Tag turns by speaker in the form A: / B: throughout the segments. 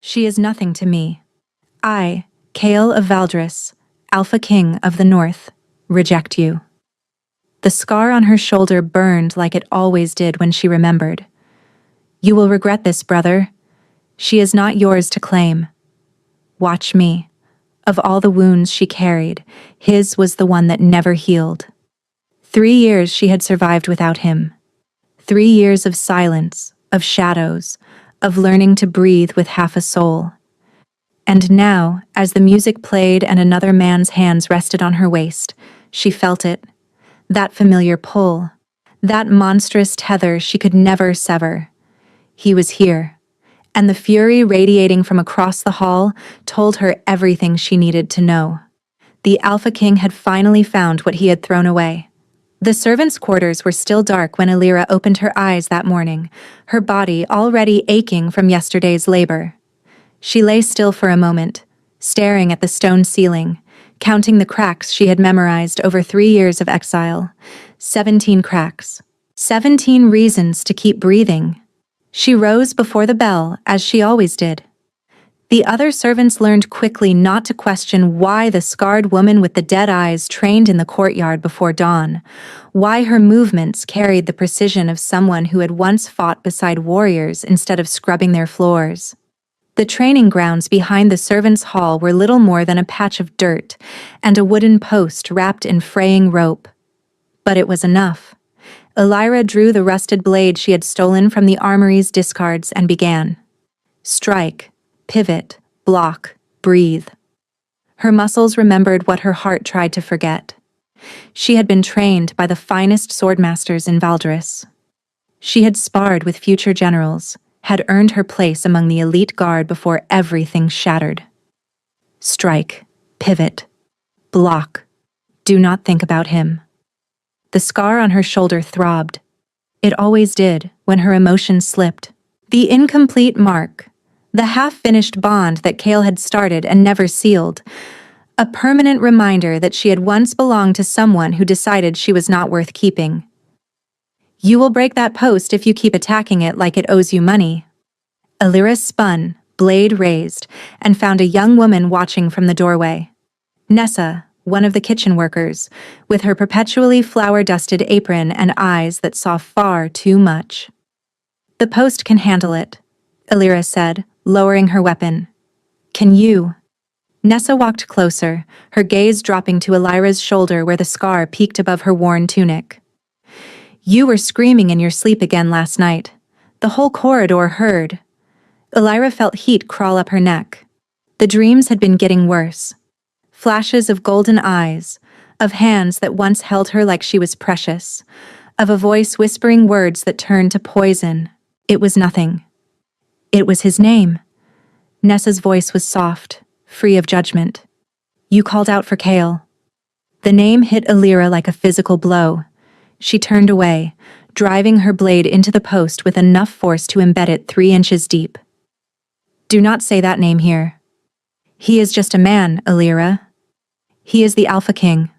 A: She is nothing to me. I, Kael of Valdris, Alpha King of the North, reject you. The scar on her shoulder burned like it always did when she remembered. You will regret this, brother. She is not yours to claim. Watch me. Of all the wounds she carried, his was the one that never healed. 3 years she had survived without him. 3 years of silence, of shadows, of learning to breathe with half a soul. And now, as the music played and another man's hands rested on her waist, she felt it. That familiar pull. That monstrous tether she could never sever. He was here. And the fury radiating from across the hall told her everything she needed to know. The Alpha King had finally found what he had thrown away. The servants' quarters were still dark when Alira opened her eyes that morning, her body already aching from yesterday's labor. She lay still for a moment, staring at the stone ceiling, counting the cracks she had memorized over 3 years of exile. 17 cracks. 17 reasons to keep breathing. She rose before the bell, as she always did. The other servants learned quickly not to question why the scarred woman with the dead eyes trained in the courtyard before dawn, why her movements carried the precision of someone who had once fought beside warriors instead of scrubbing their floors. The training grounds behind the servants' hall were little more than a patch of dirt and a wooden post wrapped in fraying rope. But it was enough. Alira drew the rusted blade she had stolen from the armory's discards and began. Strike. Pivot, block, breathe. Her muscles remembered what her heart tried to forget. She had been trained by the finest swordmasters in Valdris. She had sparred with future generals, had earned her place among the elite guard before everything shattered. Strike, pivot, block. Do not think about him. The scar on her shoulder throbbed. It always did when her emotions slipped. The incomplete mark. The half-finished bond that Kael had started and never sealed. A permanent reminder that she had once belonged to someone who decided she was not worth keeping. You will break that post if you keep attacking it like it owes you money. Alira spun, blade raised, and found a young woman watching from the doorway. Nessa, one of the kitchen workers, with her perpetually flour-dusted apron and eyes that saw far too much. The post can handle it, Alira said, lowering her weapon. Can you? Nessa walked closer, her gaze dropping to Alira's shoulder where the scar peeked above her worn tunic. You were screaming in your sleep again last night. The whole corridor heard. Alira felt heat crawl up her neck. The dreams had been getting worse. Flashes of golden eyes, of hands that once held her like she was precious, of a voice whispering words that turned to poison. It was nothing. It was his name. Nessa's voice was soft, free of judgment. You called out for Kael. The name hit Alira like a physical blow. She turned away, driving her blade into the post with enough force to embed it 3 inches deep. Do not say that name here. He is just a man, Alira. He is the Alpha King.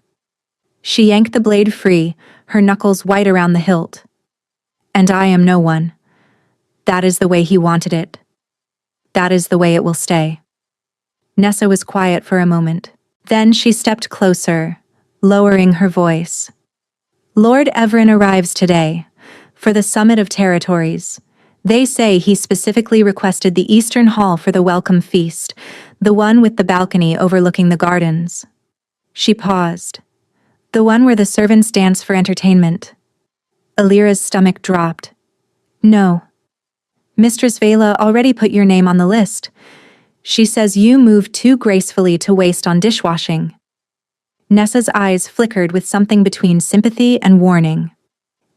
A: She yanked the blade free, her knuckles white around the hilt. And I am no one. That is the way he wanted it. That is the way it will stay. Nessa was quiet for a moment. Then she stepped closer, lowering her voice. Lord Everin arrives today, for the Summit of Territories. They say he specifically requested the Eastern Hall for the welcome feast, the one with the balcony overlooking the gardens. She paused. The one where the servants dance for entertainment. Alira's stomach dropped. No. Mistress Vela already put your name on the list. She says you moved too gracefully to waste on dishwashing. Nessa's eyes flickered with something between sympathy and warning.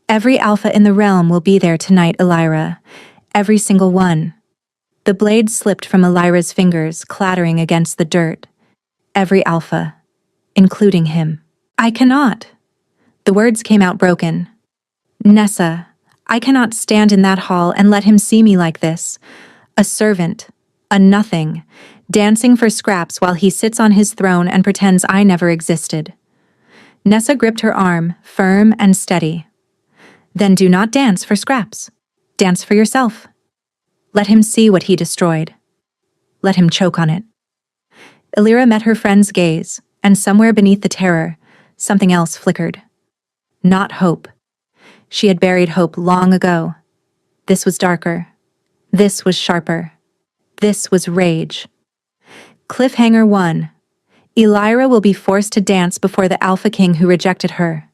A: Every alpha in the realm will be there tonight, Alira. Every single one. The blade slipped from Alira's fingers, clattering against the dirt. Every alpha, including him. I cannot. The words came out broken. Nessa, I cannot stand in that hall and let him see me like this. A servant, a nothing, dancing for scraps while he sits on his throne and pretends I never existed. Nessa gripped her arm, firm and steady. Then do not dance for scraps. Dance for yourself. Let him see what he destroyed. let him choke on it. Illyra met her friend's gaze, and somewhere beneath the terror, something else flickered. Not hope. She had buried hope long ago. This was darker. This was sharper. This was rage. Cliffhanger 1. Illyra will be forced to dance before the Alpha King who rejected her,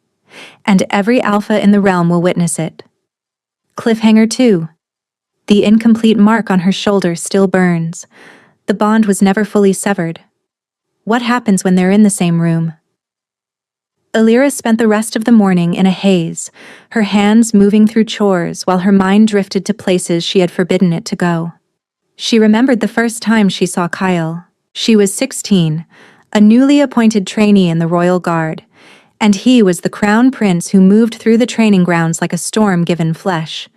A: and every Alpha in the realm will witness it. Cliffhanger 2. The incomplete mark on her shoulder still burns. The bond was never fully severed. What happens when they're in the same room? Illyra spent the rest of the morning in a haze, her hands moving through chores while her mind drifted to places she had forbidden it to go. She remembered the first time she saw Kyle. She was 16, a newly appointed trainee in the Royal Guard, and he was the crown prince who moved through the training grounds like a storm given flesh.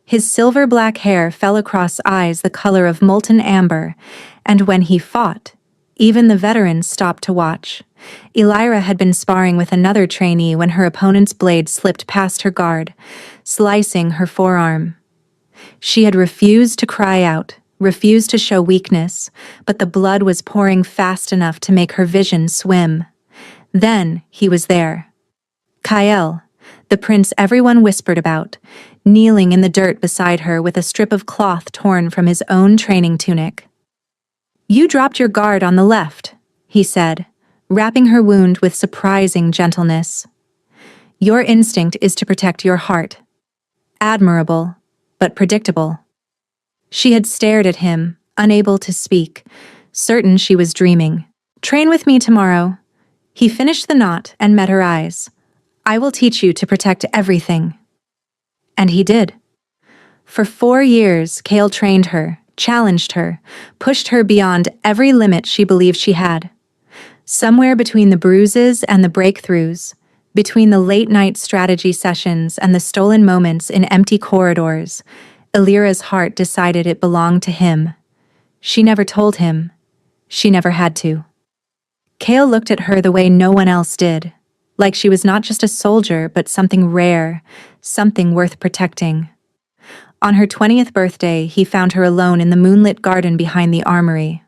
A: His silver-black hair fell across eyes the color of molten amber, and when he fought, even the veterans stopped to watch. Illyra had been sparring with another trainee when her opponent's blade slipped past her guard, slicing her forearm. She had refused to cry out, refused to show weakness, but the blood was pouring fast enough to make her vision swim. Then he was there. Kyle, the prince everyone whispered about, kneeling in the dirt beside her with a strip of cloth torn from his own training tunic. "You dropped your guard on the left," he said, wrapping her wound with surprising gentleness. "Your instinct is to protect your heart." Admirable, but predictable. She had stared at him, unable to speak, certain she was dreaming. "Train with me tomorrow." He finished the knot and met her eyes. "I will teach you to protect everything." And he did. For 4 years, Kale trained her, challenged her, pushed her beyond every limit she believed she had. Somewhere between the bruises and the breakthroughs, between the late-night strategy sessions and the stolen moments in empty corridors, Illyra's heart decided it belonged to him. She never told him. She never had to. Kale looked at her the way no one else did, like she was not just a soldier but something rare, something worth protecting. On her 20th birthday, he found her alone in the moonlit garden behind the armory.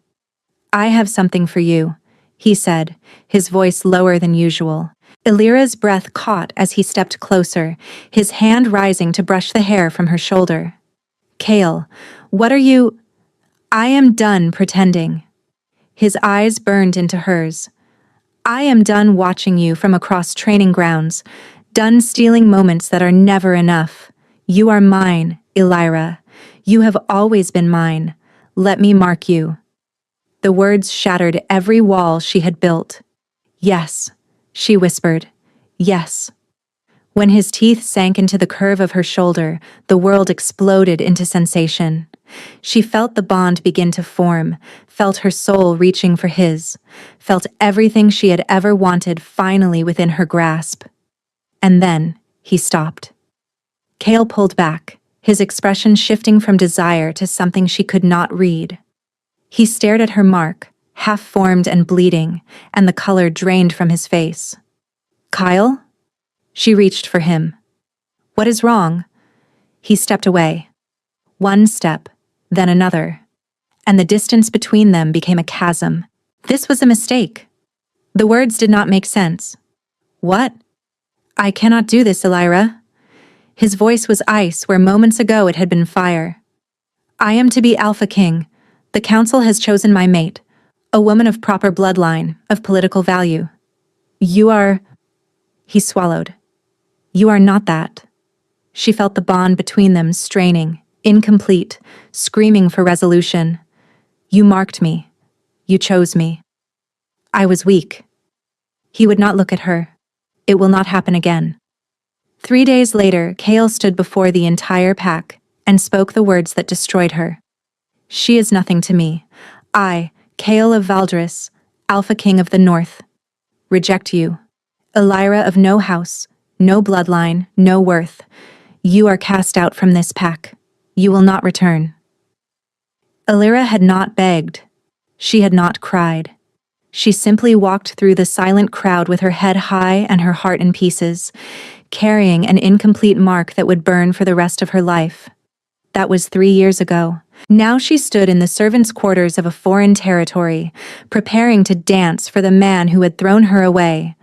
A: "I have something for you," he said, his voice lower than usual. Illyra's breath caught as he stepped closer, his hand rising to brush the hair from her shoulder. "Kale, what are you—" "I am done pretending." His eyes burned into hers. "I am done watching you from across training grounds, done stealing moments that are never enough. You are mine, Illyra. You have always been mine. Let me mark you." The words shattered every wall she had built. "Yes," she whispered. "Yes." When his teeth sank into the curve of her shoulder, the world exploded into sensation. She felt the bond begin to form, felt her soul reaching for his, felt everything she had ever wanted finally within her grasp. And then he stopped. Kale pulled back, his expression shifting from desire to something she could not read. He stared at her mark, half-formed and bleeding, and the color drained from his face. "Kyle?" She reached for him. "What is wrong?" He stepped away. One step, then another, and the distance between them became a chasm. This was a mistake. The words did not make sense. "What?" "I cannot do this, Illyra." His voice was ice where moments ago it had been fire. "I am to be Alpha King. The council has chosen my mate, a woman of proper bloodline, of political value. You are—" He swallowed. "You are not that." She felt the bond between them straining, incomplete, screaming for resolution. "You marked me. You chose me. I was weak." He would not look at her. "It will not happen again." 3 days later, Kale stood before the entire pack and spoke the words that destroyed her. "She is nothing to me. I, Kale of Valdris, Alpha King of the North, reject you. Illyra of no house, no bloodline, no worth. You are cast out from this pack. You will not return." Illyra had not begged. She had not cried. She simply walked through the silent crowd with her head high and her heart in pieces, carrying an incomplete mark that would burn for the rest of her life. That was 3 years ago, Now she stood in the servants' quarters of a foreign territory, preparing to dance for the man who had thrown her away.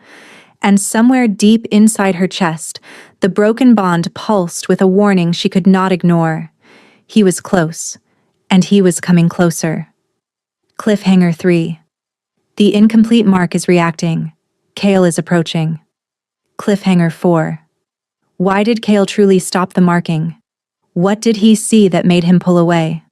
A: And somewhere deep inside her chest, the broken bond pulsed with a warning she could not ignore. He was close, and he was coming closer. Cliffhanger 3. The incomplete mark is reacting. Kale is approaching. Cliffhanger 4. Why did Kale truly stop the marking? What did he see that made him pull away?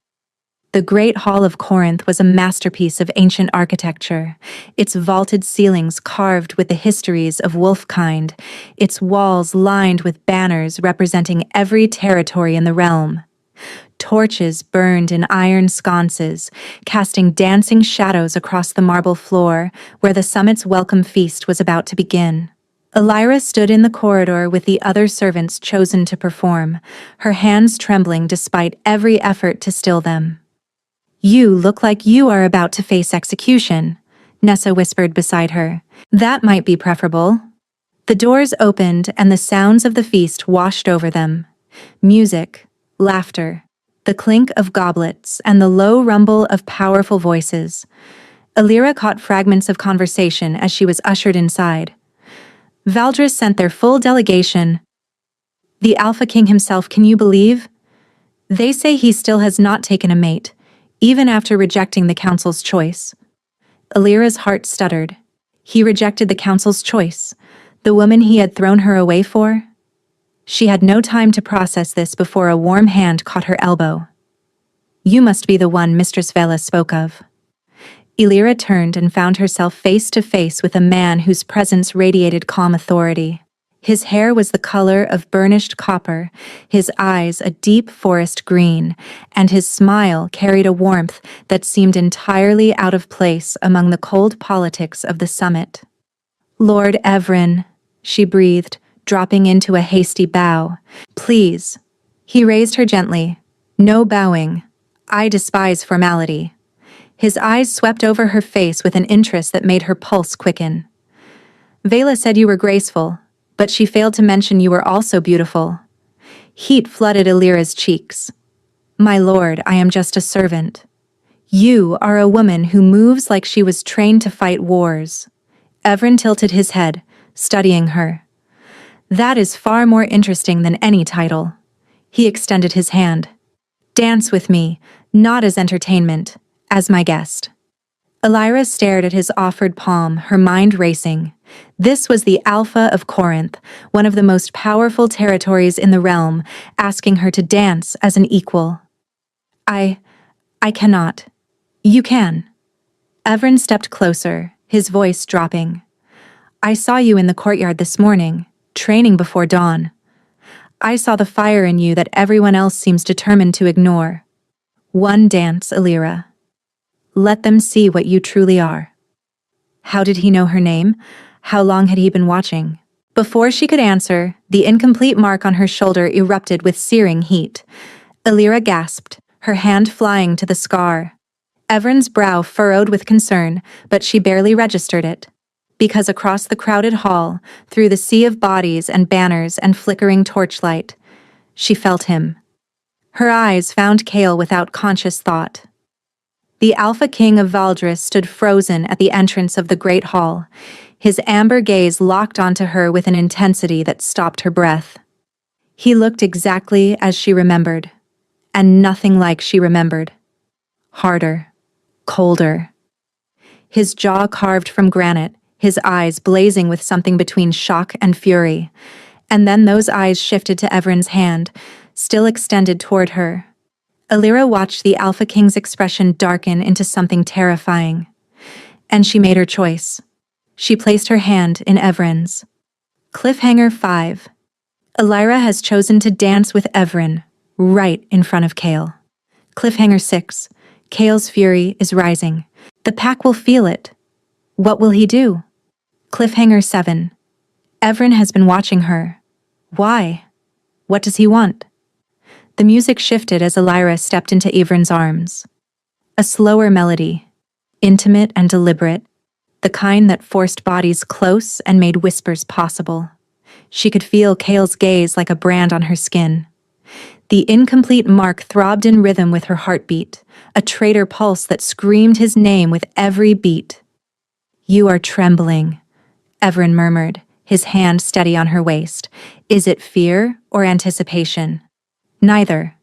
A: The Great Hall of Corinth was a masterpiece of ancient architecture, its vaulted ceilings carved with the histories of wolfkind, its walls lined with banners representing every territory in the realm. Torches burned in iron sconces, casting dancing shadows across the marble floor where the summit's welcome feast was about to begin. Elira stood in the corridor with the other servants chosen to perform, her hands trembling despite every effort to still them. "You look like you are about to face execution," Nessa whispered beside her. "That might be preferable." The doors opened and the sounds of the feast washed over them. Music, laughter, the clink of goblets, and the low rumble of powerful voices. Elira caught fragments of conversation as she was ushered inside. Valdris sent their full delegation. The Alpha King himself, can you believe? They say he still has not taken a mate, even after rejecting the council's choice. Elira's heart stuttered. He rejected the council's choice, the woman he had thrown her away for? She had no time to process this before a warm hand caught her elbow. "You must be the one Mistress Vela spoke of." Elira turned and found herself face to face with a man whose presence radiated calm authority. His hair was the color of burnished copper, his eyes a deep forest green, and his smile carried a warmth that seemed entirely out of place among the cold politics of the summit. "Lord Evren," she breathed, dropping into a hasty bow. "Please." He raised her gently. "No bowing. I despise formality." His eyes swept over her face with an interest that made her pulse quicken. "Vela said you were graceful, but she failed to mention you were also beautiful." Heat flooded Elira's cheeks. "My lord, I am just a servant. You are a woman who moves like she was trained to fight wars." Evren tilted his head, studying her. "That is far more interesting than any title." He extended his hand. "Dance with me, not as entertainment, as my guest." Elira stared at his offered palm, her mind racing. This was the Alpha of Corinth, one of the most powerful territories in the realm, asking her to dance as an equal. I cannot." "You can." Evren stepped closer, his voice dropping. "I saw you in the courtyard this morning, training before dawn. I saw the fire in you that everyone else seems determined to ignore. One dance, Elira. Let them see what you truly are." How did he know her name? How long had he been watching? Before she could answer, the incomplete mark on her shoulder erupted with searing heat. Elira gasped, her hand flying to the scar. Evren's brow furrowed with concern, but she barely registered it. Because across the crowded hall, through the sea of bodies and banners and flickering torchlight, she felt him. Her eyes found Kale without conscious thought. The Alpha King of Valdris stood frozen at the entrance of the great hall, his amber gaze locked onto her with an intensity that stopped her breath. He looked exactly as she remembered, and nothing like she remembered. Harder, colder. His jaw carved from granite, his eyes blazing with something between shock and fury. And then those eyes shifted to Evren's hand, still extended toward her. Elira watched the Alpha King's expression darken into something terrifying. And she made her choice. She placed her hand in Evren's. Cliffhanger 5. Elira has chosen to dance with Evren, right in front of Kale. Cliffhanger 6. Kale's fury is rising. The pack will feel it. What will he do? Cliffhanger 7. Evren has been watching her. Why? What does he want? The music shifted as Elira stepped into Evren's arms. A slower melody, intimate and deliberate, the kind that forced bodies close and made whispers possible. She could feel Kale's gaze like a brand on her skin. The incomplete mark throbbed in rhythm with her heartbeat, a traitor pulse that screamed his name with every beat. "You are trembling," Everin murmured, his hand steady on her waist. "Is it fear or anticipation?" "Neither."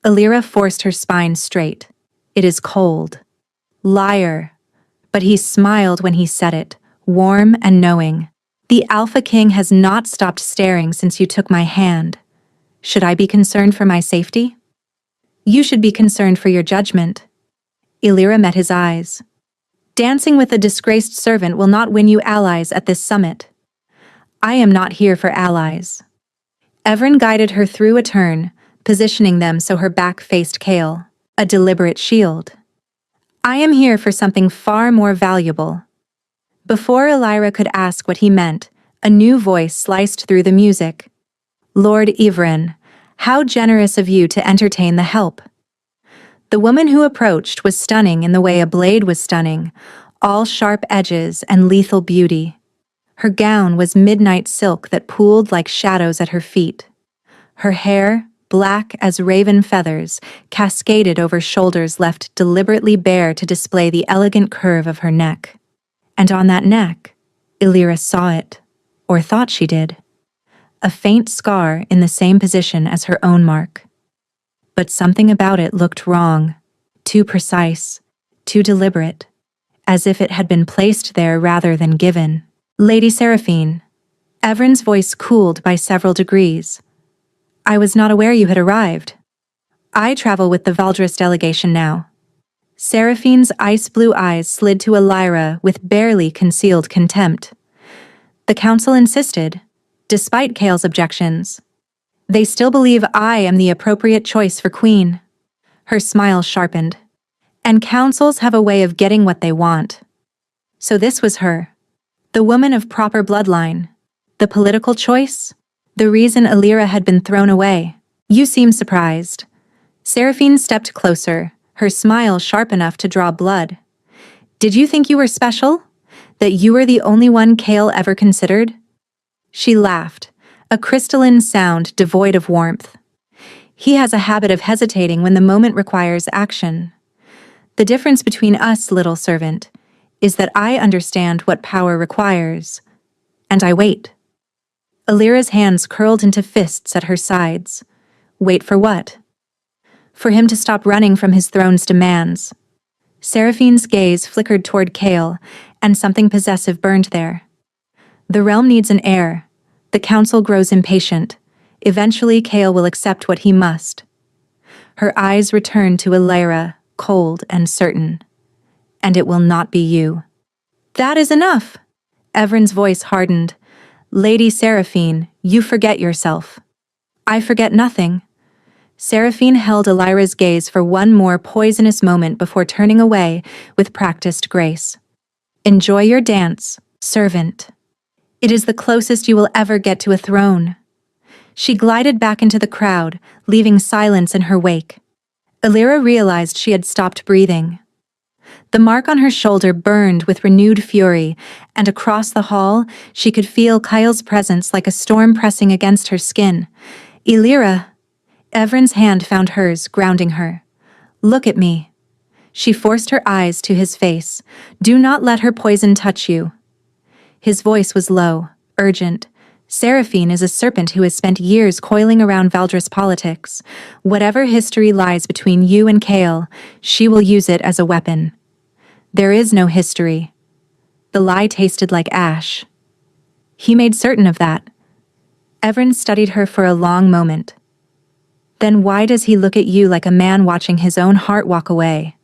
A: Alira forced her spine straight. "It is cold." "Liar." But he smiled when he said it, warm and knowing. "The Alpha King has not stopped staring since you took my hand. Should I be concerned for my safety?" "You should be concerned for your judgment." Illyra met his eyes. "Dancing with a disgraced servant will not win you allies at this summit." "I am not here for allies." Everin guided her through a turn, positioning them so her back faced Kale, a deliberate shield. "I am here for something far more valuable." Before Illyra could ask what he meant, a new voice sliced through the music. "Lord Ivrin, how generous of you to entertain the help." The woman who approached was stunning in the way a blade was stunning, all sharp edges and lethal beauty. Her gown was midnight silk that pooled like shadows at her feet. Her hair, black as raven feathers, cascaded over shoulders left deliberately bare to display the elegant curve of her neck. And on that neck, Illyra saw it, or thought she did. A faint scar in the same position as her own mark. But something about it looked wrong, too precise, too deliberate, as if it had been placed there rather than given. "Lady Seraphine," Evren's voice cooled by several degrees. "I was not aware you had arrived. I travel with the Valdris delegation now." Seraphine's ice-blue eyes slid to Illyra with barely concealed contempt. "The council insisted, despite Kale's objections. They still believe I am the appropriate choice for queen." Her smile sharpened. "And councils have a way of getting what they want." So this was her. The woman of proper bloodline. The political choice. The reason Illyra had been thrown away. "You seem surprised." Seraphine stepped closer, her smile sharp enough to draw blood. "Did you think you were special? That you were the only one Kale ever considered?" She laughed, a crystalline sound devoid of warmth. "He has a habit of hesitating when the moment requires action. The difference between us, little servant, is that I understand what power requires, and I wait." Illyra's hands curled into fists at her sides. Wait for what? For him to stop running from his throne's demands. Seraphine's gaze flickered toward Kale, and something possessive burned there. The realm needs an heir. The council grows impatient. Eventually Kale will accept what he must. Her eyes returned to Illyra, cold and certain. "And it will not be you." "That is enough." Evren's voice hardened. "Lady Seraphine, you forget yourself." "I forget nothing." Seraphine held Illyra's gaze for one more poisonous moment before turning away with practiced grace. "Enjoy your dance, servant. It is the closest you will ever get to a throne." She glided back into the crowd, leaving silence in her wake. Illyra realized she had stopped breathing. The mark on her shoulder burned with renewed fury, and across the hall, she could feel Kyle's presence like a storm pressing against her skin. "Illyra." Evren's hand found hers, grounding her. "Look at me." She forced her eyes to his face. "Do not let her poison touch you." His voice was low, urgent. "Seraphine is a serpent who has spent years coiling around Valdris politics. Whatever history lies between you and Kale, she will use it as a weapon." "There is no history." The lie tasted like ash. He made certain of that. Evren studied her for a long moment. "Then why does he look at you like a man watching his own heart walk away?"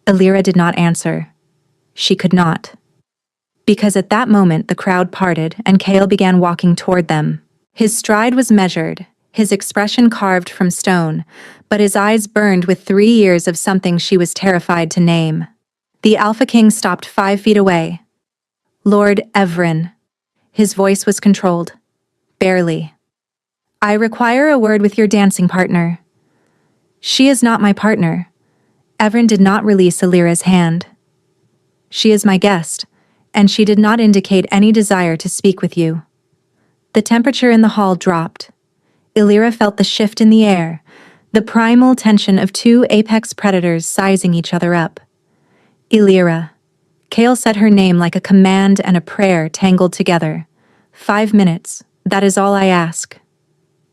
A: Illyra did not answer. She could not. Because at that moment the crowd parted and Kale began walking toward them. His stride was measured, his expression carved from stone, but his eyes burned with 3 years of something she was terrified to name. The Alpha King stopped 5 feet away. "Lord Evren." His voice was controlled. Barely. "I require a word with your dancing partner." "She is not my partner." Evren did not release Illyra's hand. "She is my guest, and she did not indicate any desire to speak with you." The temperature in the hall dropped. Illyra felt the shift in the air, the primal tension of two apex predators sizing each other up. Illyra. Kale said her name like a command and a prayer tangled together. 5 minutes, that is all I ask.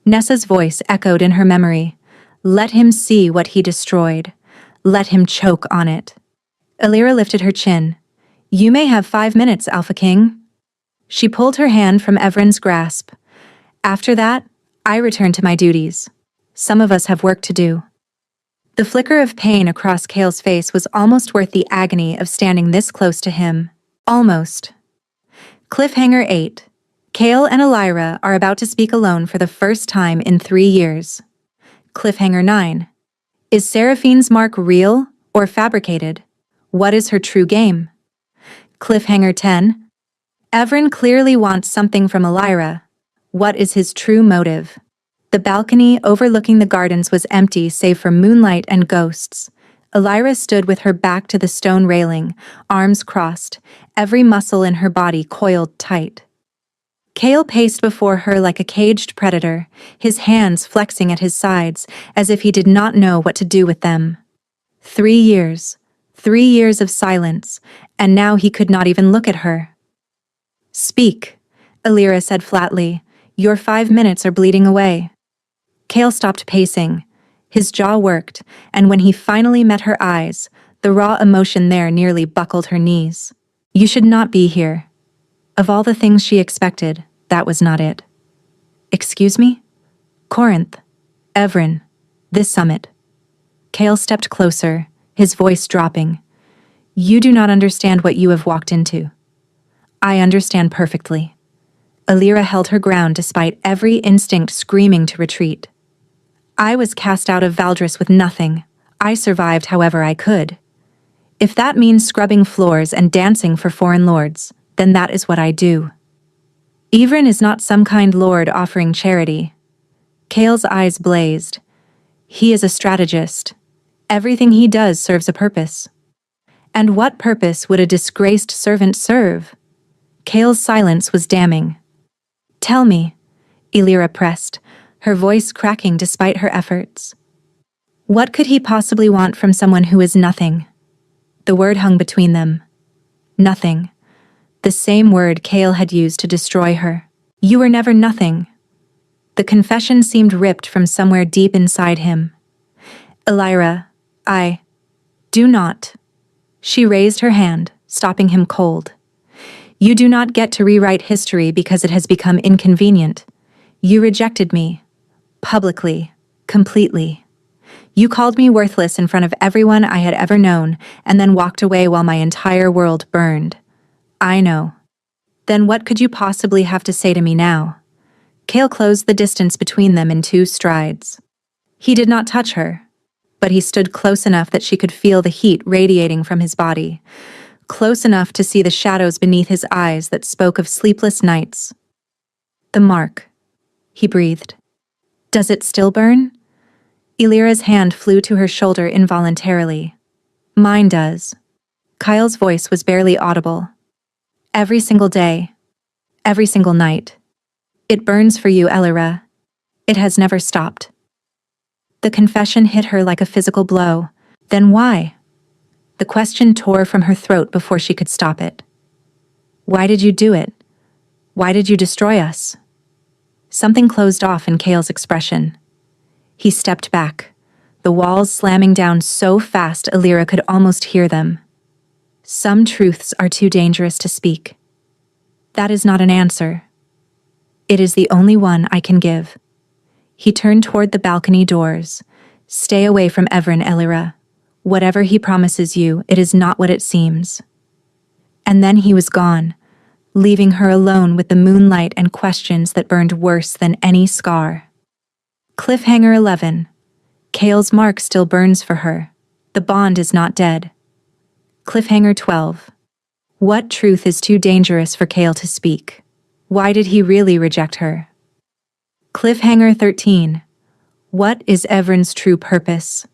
A: Nessa's voice echoed in her memory. Let him see what he destroyed. Let him choke on it. Illyra lifted her chin. You may have 5 minutes, Alpha King. She pulled her hand from Evren's grasp. After that, I return to my duties. Some of us have work to do. The flicker of pain across Kale's face was almost worth the agony of standing this close to him. Almost. Cliffhanger 8. Kale and Illyra are about to speak alone for the first time in 3 years. Cliffhanger 9. Is Seraphine's mark real or fabricated? What is her true game? Cliffhanger 10. Evren clearly wants something from Illyra. What is his true motive? The balcony overlooking the gardens was empty save for moonlight and ghosts. Illyra stood with her back to the stone railing, arms crossed, every muscle in her body coiled tight. Kale paced before her like a caged predator, his hands flexing at his sides as if he did not know what to do with them. 3 years. 3 years of silence, and now he could not even look at her. Speak, Illyra said flatly. Your 5 minutes are bleeding away. Kale stopped pacing. His jaw worked, and when he finally met her eyes, the raw emotion there nearly buckled her knees. You should not be here. Of all the things she expected, that was not it. Excuse me? Corinth. Evren. This summit. Kale stepped closer, his voice dropping. You do not understand what you have walked into. I understand perfectly. Illyra held her ground despite every instinct screaming to retreat. I was cast out of Valdris with nothing. I survived however I could. If that means scrubbing floors and dancing for foreign lords, then that is what I do. Evren is not some kind lord offering charity. Kale's eyes blazed. He is a strategist. Everything he does serves a purpose. And what purpose would a disgraced servant serve? Kale's silence was damning. Tell me, Illyra pressed, her voice cracking despite her efforts. What could he possibly want from someone who is nothing? The word hung between them. Nothing. The same word Kale had used to destroy her. You were never nothing. The confession seemed ripped from somewhere deep inside him. Illyra, I do not. She raised her hand, stopping him cold. You do not get to rewrite history because it has become inconvenient. You rejected me. Publicly. Completely. You called me worthless in front of everyone I had ever known, and then walked away while my entire world burned. I know. Then what could you possibly have to say to me now? Kale closed the distance between them in 2 strides. He did not touch her, but he stood close enough that she could feel the heat radiating from his body, close enough to see the shadows beneath his eyes that spoke of sleepless nights. The mark, he breathed. Does it still burn? Illyra's hand flew to her shoulder involuntarily. Mine does. Kyle's voice was barely audible. Every single day. Every single night. It burns for you, Illyra. It has never stopped. The confession hit her like a physical blow. Then why? The question tore from her throat before she could stop it. Why did you do it? Why did you destroy us? Something closed off in Kale's expression. He stepped back, the walls slamming down so fast Illyra could almost hear them. Some truths are too dangerous to speak. That is not an answer. It is the only one I can give. He turned toward the balcony doors. Stay away from Evren, Illyra. Whatever he promises you, it is not what it seems. And then he was gone, leaving her alone with the moonlight and questions that burned worse than any scar. Cliffhanger 11. Kale's mark still burns for her. The bond is not dead. Cliffhanger 12. What truth is too dangerous for Kale to speak? Why did he really reject her? Cliffhanger 13. What is Evren's true purpose?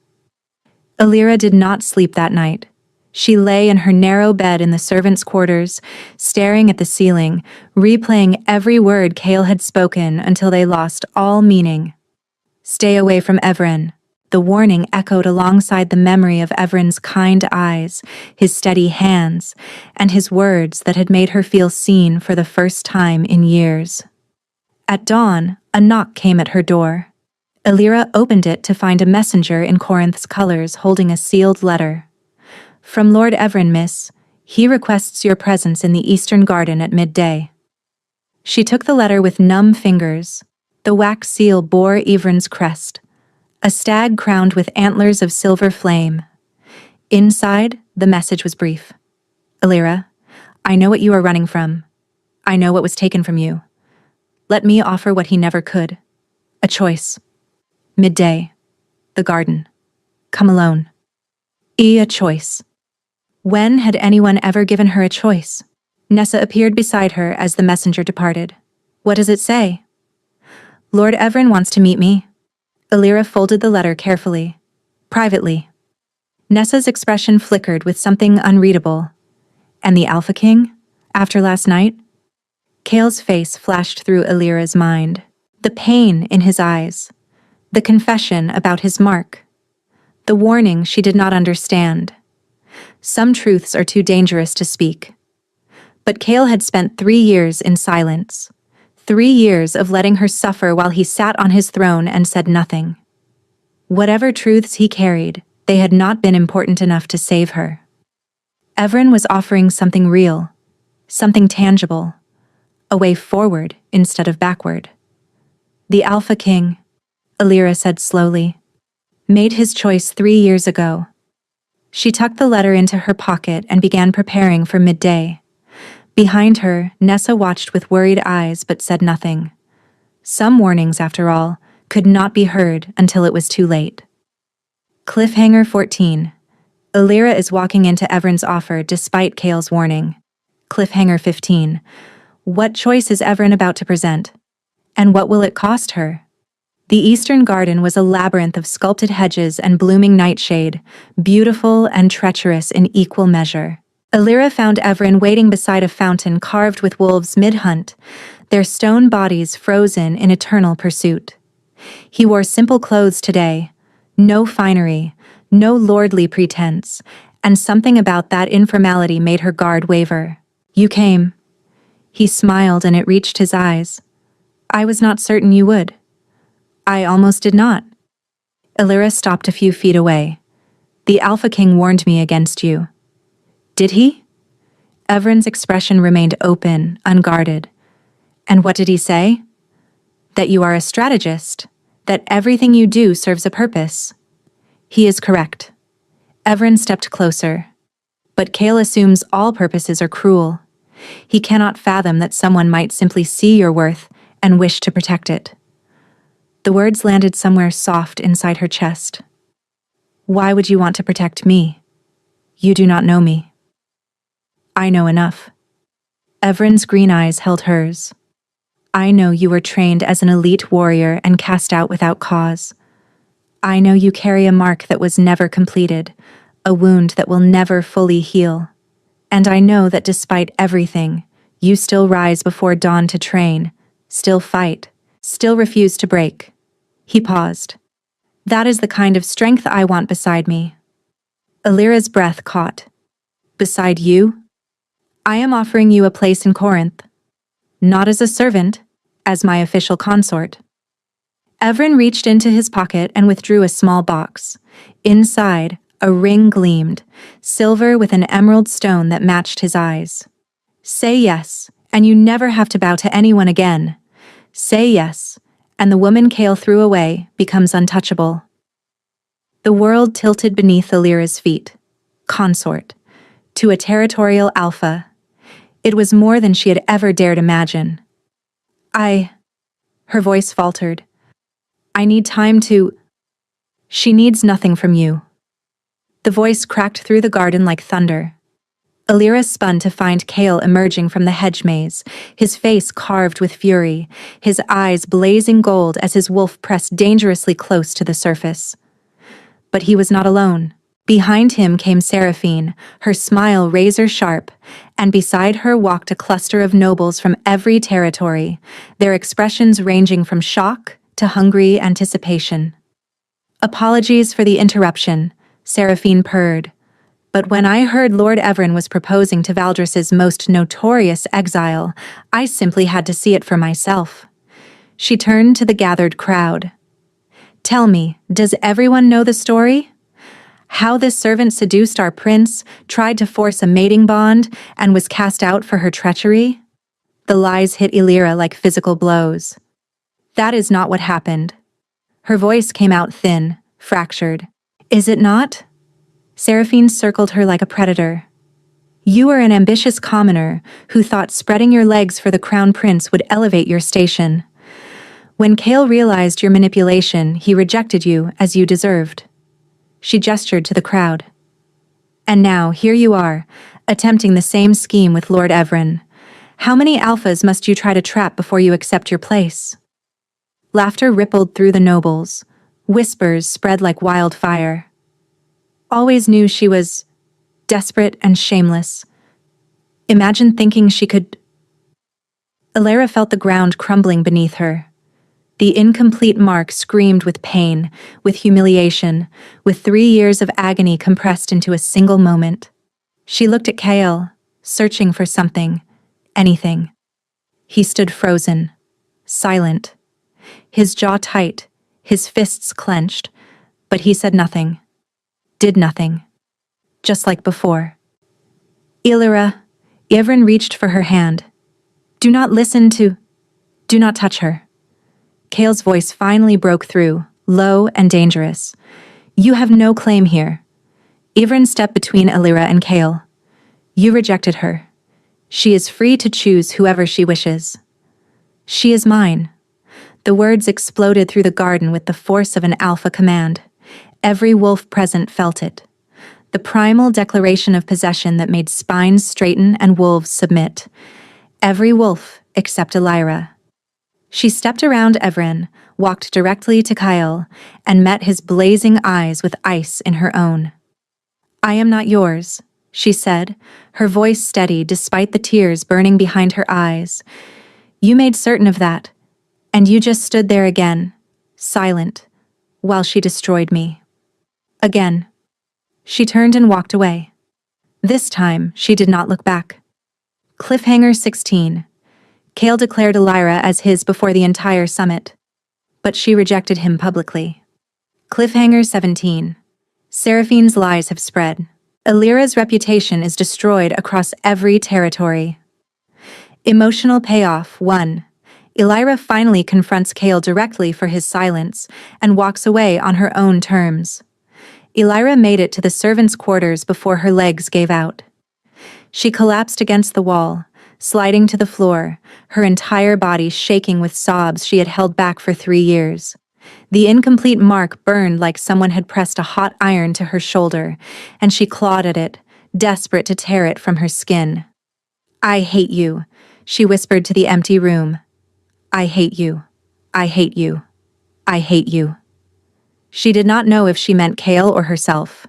A: Illyra did not sleep that night. She lay in her narrow bed in the servants' quarters, staring at the ceiling, replaying every word Kale had spoken until they lost all meaning. Stay away from Evren. The warning echoed alongside the memory of Evren's kind eyes, his steady hands, and his words that had made her feel seen for the first time in years. At dawn, a knock came at her door. Elira opened it to find a messenger in Corinth's colors holding a sealed letter. From Lord Evren, miss. He requests your presence in the Eastern Garden at midday. She took the letter with numb fingers. The wax seal bore Evren's crest, a stag crowned with antlers of silver flame. Inside, the message was brief. Elira, I know what you are running from. I know what was taken from you. Let me offer what he never could. A choice. Midday. The garden. Come alone. A choice. When had anyone ever given her a choice? Nessa appeared beside her as the messenger departed. What does it say? Lord Evren wants to meet me. Elira folded the letter carefully. Privately. Nessa's expression flickered with something unreadable. And the Alpha King? After last night? Kale's face flashed through Elira's mind. The pain in his eyes. The confession about his mark. The warning she did not understand. Some truths are too dangerous to speak. But Kale had spent 3 years in silence. 3 years of letting her suffer while he sat on his throne and said nothing. Whatever truths he carried, they had not been important enough to save her. Evren was offering something real, something tangible, a way forward instead of backward. The Alpha King, Elira said slowly, made his choice 3 years ago. She tucked the letter into her pocket and began preparing for midday. Behind her, Nessa watched with worried eyes but said nothing. Some warnings, after all, could not be heard until it was too late. Cliffhanger 14. Elira is walking into Evren's offer despite Kale's warning. Cliffhanger 15. What choice is Evren about to present? And what will it cost her? The Eastern Garden was a labyrinth of sculpted hedges and blooming nightshade, beautiful and treacherous in equal measure. Elira found Evren waiting beside a fountain carved with wolves mid-hunt, their stone bodies frozen in eternal pursuit. He wore simple clothes today, no finery, no lordly pretense, and something about that informality made her guard waver. You came. He smiled and it reached his eyes. I was not certain you would. I almost did not. Elira stopped a few feet away. The Alpha King warned me against you. Did he? Evren's expression remained open, unguarded. And what did he say? That you are a strategist, that everything you do serves a purpose. He is correct. Evren stepped closer. But Kale assumes all purposes are cruel. He cannot fathom that someone might simply see your worth and wish to protect it. The words landed somewhere soft inside her chest. Why would you want to protect me? You do not know me. I know enough. Evren's green eyes held hers. I know you were trained as an elite warrior and cast out without cause. I know you carry a mark that was never completed, a wound that will never fully heal. And I know that despite everything, you still rise before dawn to train, still fight, still refuse to break. He paused. That is the kind of strength I want beside me. Elira's breath caught. Beside you? I am offering you a place in Corinth. Not as a servant, as my official consort. Evren reached into his pocket and withdrew a small box. Inside, a ring gleamed, silver with an emerald stone that matched his eyes. Say yes, and you never have to bow to anyone again. Say yes, and the woman Kale threw away becomes untouchable. The world tilted beneath Elira's feet. Consort. To a territorial alpha. It was more than she had ever dared imagine. Her voice faltered. I need time to... She needs nothing from you. The voice cracked through the garden like thunder. Elira spun to find Kale emerging from the hedge maze, his face carved with fury, his eyes blazing gold as his wolf pressed dangerously close to the surface. But he was not alone. Behind him came Seraphine, her smile razor-sharp, and beside her walked a cluster of nobles from every territory, their expressions ranging from shock to hungry anticipation. "Apologies for the interruption," Seraphine purred. "But when I heard Lord Everin was proposing to Valdris's most notorious exile, I simply had to see it for myself." She turned to the gathered crowd. "Tell me, does everyone know the story? How this servant seduced our prince, tried to force a mating bond, and was cast out for her treachery?" The lies hit Illyra like physical blows. "That is not what happened." Her voice came out thin, fractured. "Is it not?" Seraphine circled her like a predator. "You are an ambitious commoner who thought spreading your legs for the crown prince would elevate your station. When Kale realized your manipulation, he rejected you as you deserved." She gestured to the crowd. "And now, here you are, attempting the same scheme with Lord Everin. How many alphas must you try to trap before you accept your place?" Laughter rippled through the nobles. Whispers spread like wildfire. "Always knew she was desperate and shameless. Imagine thinking she could—" Illyra felt the ground crumbling beneath her. The incomplete mark screamed with pain, with humiliation, with 3 years of agony compressed into a single moment. She looked at Kale, searching for something, anything. He stood frozen, silent, his jaw tight, his fists clenched, but he said nothing, did nothing, just like before. "Illyra," Ivrin reached for her hand. Do not touch her." Kale's voice finally broke through, low and dangerous. "You have no claim here." Ivrin stepped between Illyra and Kale. "You rejected her. She is free to choose whoever she wishes." "She is mine." The words exploded through the garden with the force of an alpha command. Every wolf present felt it. The primal declaration of possession that made spines straighten and wolves submit. Every wolf except Illyra. She stepped around Evren, walked directly to Kyle, and met his blazing eyes with ice in her own. "I am not yours," she said, her voice steady despite the tears burning behind her eyes. "You made certain of that, and you just stood there again, silent, while she destroyed me. Again." She turned and walked away. This time, she did not look back. Cliffhanger 16. Kale declared Illyra as his before the entire summit, but she rejected him publicly. Cliffhanger 17. Seraphine's lies have spread. Illyra's reputation is destroyed across every territory. Emotional payoff 1. Illyra finally confronts Kale directly for his silence and walks away on her own terms. Illyra made it to the servants' quarters before her legs gave out. She collapsed against the wall, sliding to the floor, her entire body shaking with sobs she had held back for 3 years. The incomplete mark burned like someone had pressed a hot iron to her shoulder, and she clawed at it, desperate to tear it from her skin. "I hate you," she whispered to the empty room. "I hate you. I hate you. I hate you." She did not know if she meant Kale or herself.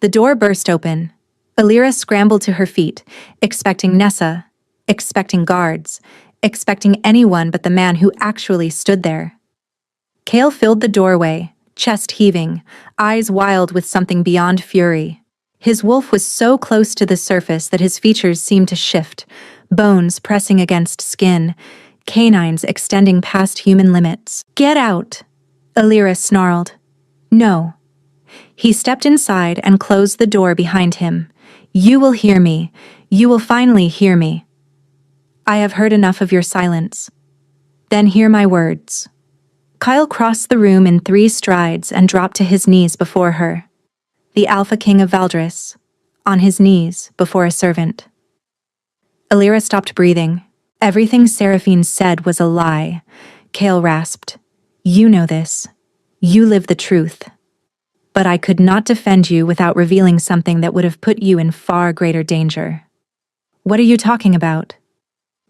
A: The door burst open. Illyra scrambled to her feet, expecting Nessa, expecting guards, expecting anyone but the man who actually stood there. Kale filled the doorway, chest heaving, eyes wild with something beyond fury. His wolf was so close to the surface that his features seemed to shift, bones pressing against skin, canines extending past human limits. "Get out!" Illyra snarled. "No." He stepped inside and closed the door behind him. "You will hear me. You will finally hear me. I have heard enough of your silence. Then hear my words." Kyle crossed the room in 3 strides and dropped to his knees before her. The Alpha King of Valdris, on his knees before a servant. Illyra stopped breathing. Everything Seraphine said was a lie. Kale rasped. "You know this. You live the truth. But I could not defend you without revealing something that would have put you in far greater danger." "What are you talking about?"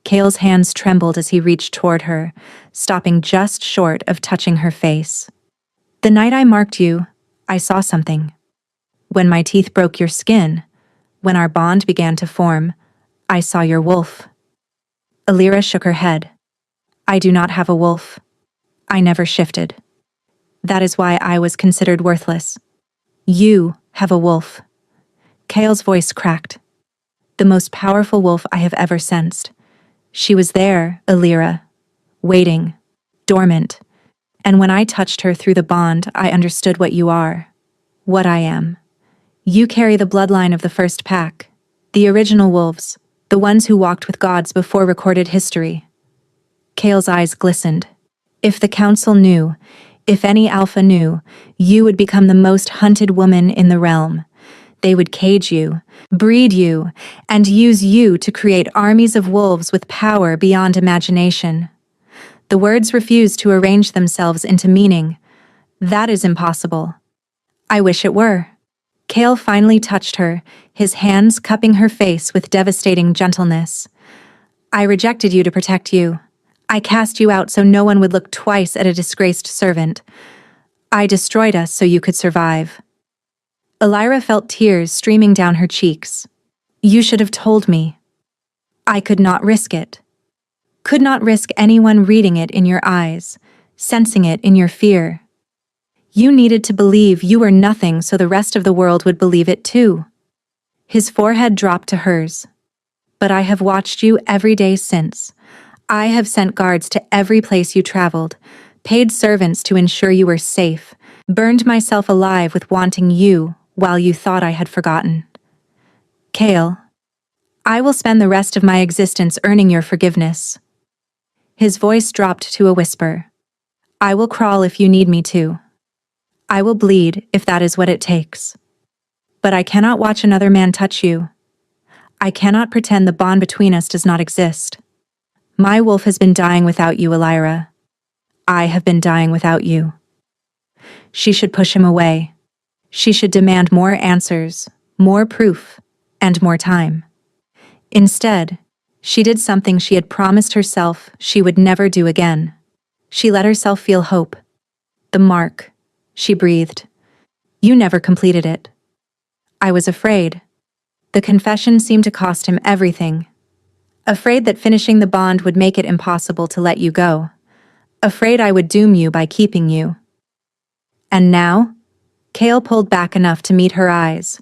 A: Kale's hands trembled as he reached toward her, stopping just short of touching her face. "The night I marked you, I saw something. When my teeth broke your skin, when our bond began to form, I saw your wolf." Illyra shook her head. "I do not have a wolf. I never shifted. That is why I was considered worthless. You have a wolf. Kale's voice cracked. The most powerful wolf I have ever sensed. She was there, Alira, waiting, dormant. And when I touched her through the bond, I understood what you are. What I am. You carry the bloodline of the first pack. The original wolves. The ones who walked with gods before recorded history. Kale's eyes glistened. If the council knew, if any alpha knew, you would become the most hunted woman in the realm. They would cage you, breed you, and use you to create armies of wolves with power beyond imagination. The words refused to arrange themselves into meaning. That is impossible. I wish it were. Kale finally touched her, his hands cupping her face with devastating gentleness. I rejected you to protect you. I cast you out so no one would look twice at a disgraced servant. I destroyed us so you could survive. Alira felt tears streaming down her cheeks. You should have told me. I could not risk it. Could not risk anyone reading it in your eyes, sensing it in your fear. You needed to believe you were nothing so the rest of the world would believe it too. His forehead dropped to hers. But I have watched you every day since. I have sent guards to every place you traveled, paid servants to ensure you were safe, burned myself alive with wanting you while you thought I had forgotten. Kale, I will spend the rest of my existence earning your forgiveness. His voice dropped to a whisper. I will crawl if you need me to. I will bleed if that is what it takes. But I cannot watch another man touch you. I cannot pretend the bond between us does not exist. My wolf has been dying without you, Alira. I have been dying without you. She should push him away. She should demand more answers, more proof, and more time. Instead, she did something she had promised herself she would never do again. She let herself feel hope. The mark, she breathed. You never completed it. I was afraid. The confession seemed to cost him everything. Afraid that finishing the bond would make it impossible to let you go. Afraid I would doom you by keeping you. And now? Kale pulled back enough to meet her eyes.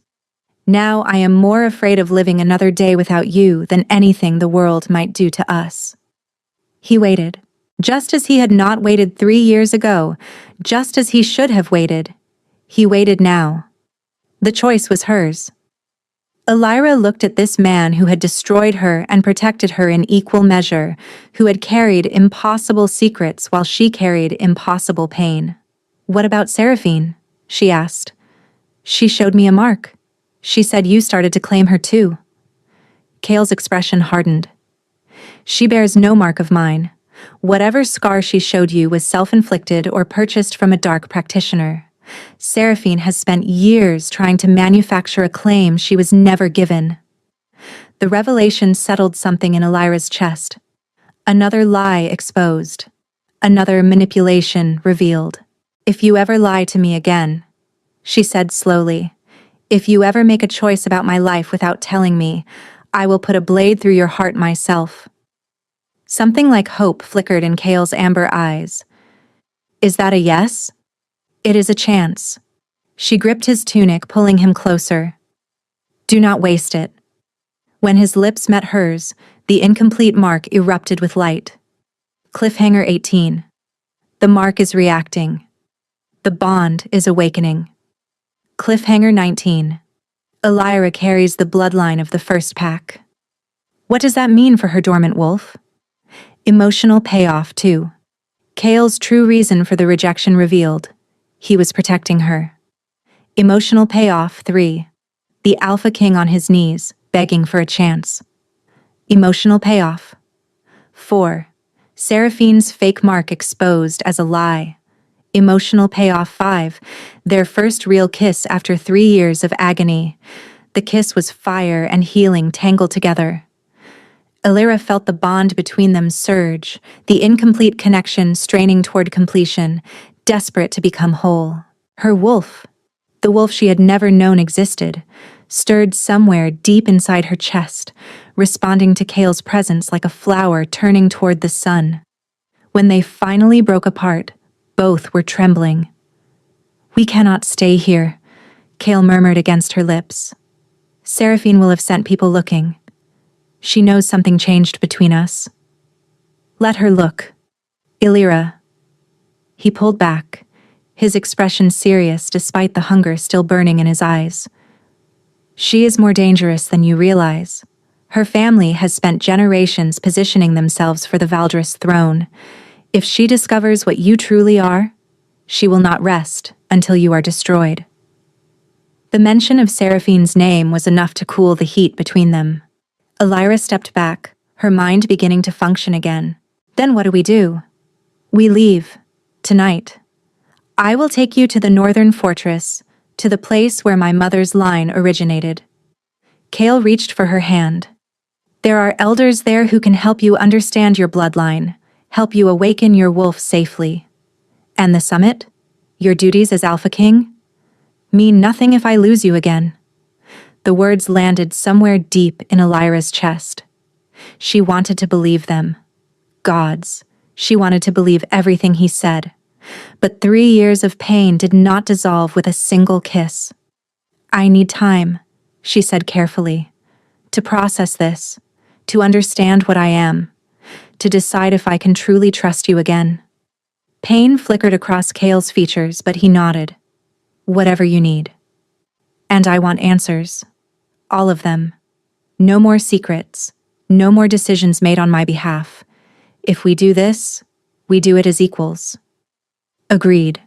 A: Now I am more afraid of living another day without you than anything the world might do to us. He waited. Just as he had not waited 3 years ago, just as he should have waited. He waited now. The choice was hers. Alira looked at this man who had destroyed her and protected her in equal measure, who had carried impossible secrets while she carried impossible pain. What about Seraphine? She asked. She showed me a mark. She said you started to claim her too. Kale's expression hardened. She bears no mark of mine. Whatever scar she showed you was self-inflicted or purchased from a dark practitioner. Seraphine has spent years trying to manufacture a claim she was never given. The revelation settled something in Alira's chest. Another lie exposed. Another manipulation revealed. If you ever lie to me again, she said slowly, if you ever make a choice about my life without telling me, I will put a blade through your heart myself. Something like hope flickered in Kale's amber eyes. Is that a yes? It is a chance. She gripped his tunic, pulling him closer. Do not waste it. When his lips met hers, the incomplete mark erupted with light. Cliffhanger 18. The mark is reacting. The bond is awakening. Cliffhanger 19. Alira carries the bloodline of the first pack. What does that mean for her dormant wolf? Emotional payoff, too. Kale's true reason for the rejection revealed. He was protecting her. Emotional payoff 3. The Alpha King on his knees, begging for a chance. Emotional payoff 4. Seraphine's fake mark exposed as a lie. Emotional payoff 5. Their first real kiss after 3 years of agony. The kiss was fire and healing tangled together. Alira felt the bond between them surge, the incomplete connection straining toward completion, desperate to become whole. Her wolf, the wolf she had never known existed, stirred somewhere deep inside her chest, responding to Kale's presence like a flower turning toward the sun. When they finally broke apart, Both were trembling. "We cannot stay here," Kale murmured against her lips. "Seraphine will have sent people looking. She knows something changed between us." "Let her look. Illyra." He pulled back, his expression serious despite the hunger still burning in his eyes. "She is more dangerous than you realize. Her family has spent generations positioning themselves for the Valdris throne. If she discovers what you truly are, she will not rest until you are destroyed." The mention of Seraphine's name was enough to cool the heat between them. Illyra stepped back, her mind beginning to function again. "Then what do we do?" "We leave. Tonight. I will take you to the northern fortress, to the place where my mother's line originated." Kale reached for her hand. "There are elders there who can help you understand your bloodline, help you awaken your wolf safely. And the summit? Your duties as Alpha King? Mean nothing if I lose you again." The words landed somewhere deep in Illyra's chest. She wanted to believe them. Gods. She wanted to believe everything he said. But 3 years of pain did not dissolve with a single kiss. "I need time," she said carefully, "to process this, to understand what I am, to decide if I can truly trust you again." Pain flickered across Kale's features, but he nodded. "Whatever you need. And I want answers. All of them. No more secrets. No more decisions made on my behalf. If we do this, we do it as equals." "Agreed."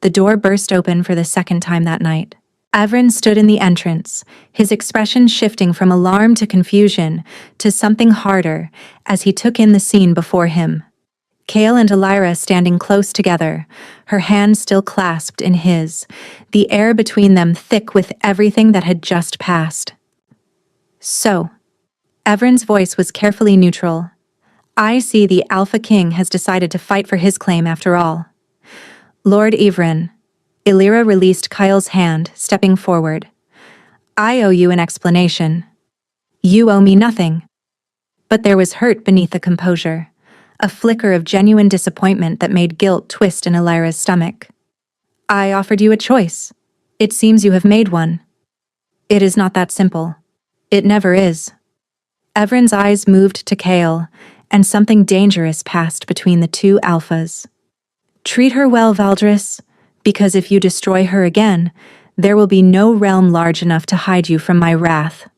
A: The door burst open for the second time that night. Avrin stood in the entrance, his expression shifting from alarm to confusion to something harder as he took in the scene before him. Kale and Illyra standing close together, her hands still clasped in his, the air between them thick with everything that had just passed. "So," Avrin's voice was carefully neutral, "I see the Alpha King has decided to fight for his claim after all." "Lord Ivrin," Illyra released Kyle's hand, stepping forward. "I owe you an explanation." "You owe me nothing." But there was hurt beneath the composure, a flicker of genuine disappointment that made guilt twist in Illyra's stomach. "I offered you a choice. It seems you have made one." "It is not that simple. It never is." Evren's eyes moved to Kale, and something dangerous passed between the two alphas. "Treat her well, Valdris, because if you destroy her again, there will be no realm large enough to hide you from my wrath."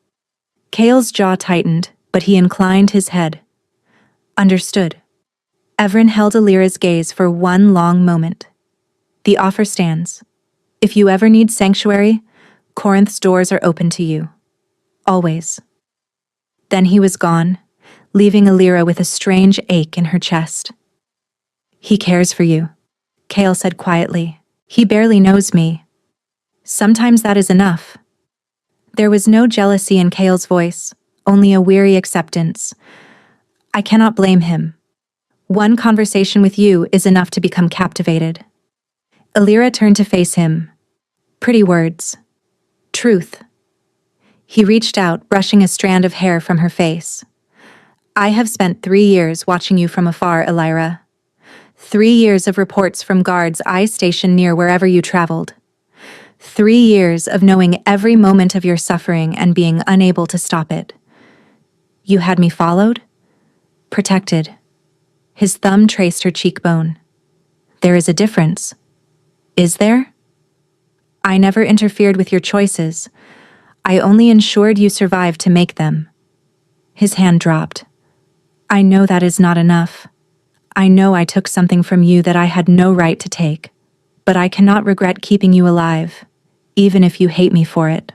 A: Kale's jaw tightened, but he inclined his head. "Understood." Evren held Illyra's gaze for one long moment. "The offer stands. If you ever need sanctuary, Corinth's doors are open to you. Always." Then he was gone, leaving Illyra with a strange ache in her chest. "He cares for you," Kale said quietly. "He barely knows me. Sometimes that is enough." There was no jealousy in Kale's voice, only a weary acceptance. "I cannot blame him. One conversation with you is enough to become captivated." Illyra turned to face him. Pretty words. Truth. He reached out, brushing a strand of hair from her face. "I have spent 3 years watching you from afar, Illyra. 3 years of reports from guards I stationed near wherever you traveled. 3 years of knowing every moment of your suffering and being unable to stop it. You had me followed? Protected." His thumb traced her cheekbone. "There is a difference. Is there? I never interfered with your choices. I only ensured you survived to make them." His hand dropped. "I know that is not enough. I know I took something from you that I had no right to take. But I cannot regret keeping you alive, even if you hate me for it."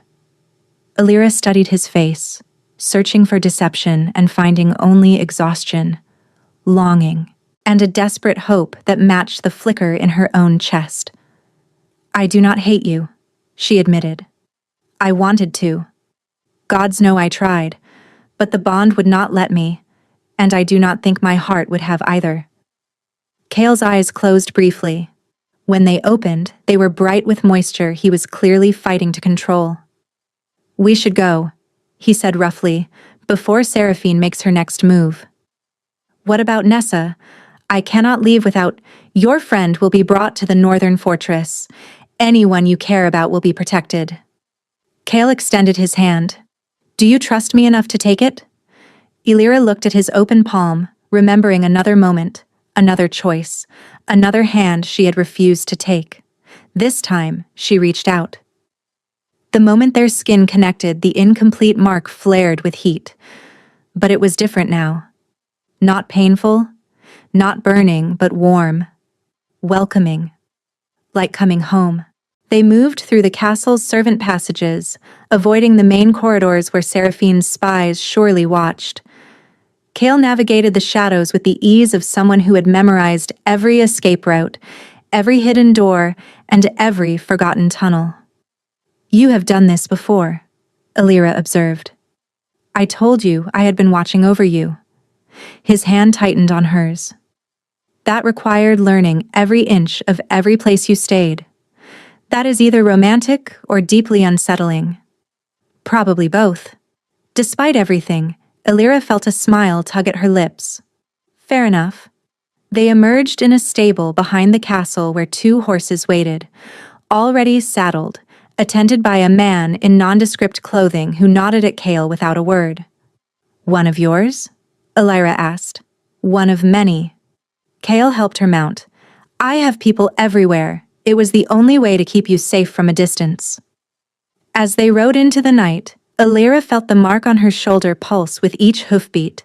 A: Illyra studied his face, searching for deception and finding only exhaustion, longing, and a desperate hope that matched the flicker in her own chest. "I do not hate you," she admitted. "I wanted to. Gods know I tried, but the bond would not let me, and I do not think my heart would have either." Kale's eyes closed briefly. When they opened, they were bright with moisture he was clearly fighting to control. "We should go," he said roughly, "before Seraphine makes her next move." "What about Nessa? I cannot leave without..." Your friend will be brought to the northern fortress. Anyone you care about will be protected. Kale extended his hand. Do you trust me enough to take it? Illyra looked at his open palm, remembering another moment, another choice, another hand she had refused to take. This time, she reached out. The moment their skin connected, the incomplete mark flared with heat. But it was different now. Not painful, not burning, but warm, welcoming, like coming home. They moved through the castle's servant passages, avoiding the main corridors where Seraphine's spies surely watched. Kale navigated the shadows with the ease of someone who had memorized every escape route, every hidden door, and every forgotten tunnel. You have done this before, Illyra observed. I told you I had been watching over you. His hand tightened on hers. That required learning every inch of every place you stayed. That is either romantic or deeply unsettling. Probably both. Despite everything, Illyra felt a smile tug at her lips. Fair enough. They emerged in a stable behind the castle where 2 horses waited, already saddled, attended by a man in nondescript clothing who nodded at Kale without a word. One of yours? Illyra asked. One of many. Kale helped her mount. I have people everywhere. It was the only way to keep you safe from a distance. As they rode into the night, Illyra felt the mark on her shoulder pulse with each hoofbeat.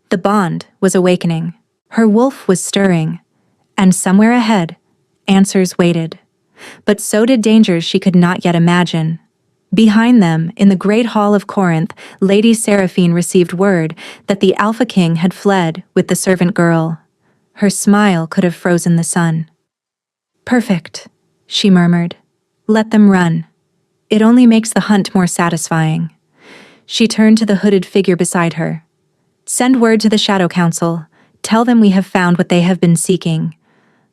A: The bond was awakening. Her wolf was stirring. And somewhere ahead, answers waited. But so did dangers she could not yet imagine. Behind them, in the great hall of Corinth, Lady Seraphine received word that the Alpha King had fled with the servant girl. Her smile could have frozen the sun. Perfect, she murmured. Let them run. It only makes the hunt more satisfying. She turned to the hooded figure beside her. Send word to the Shadow Council. Tell them we have found what they have been seeking.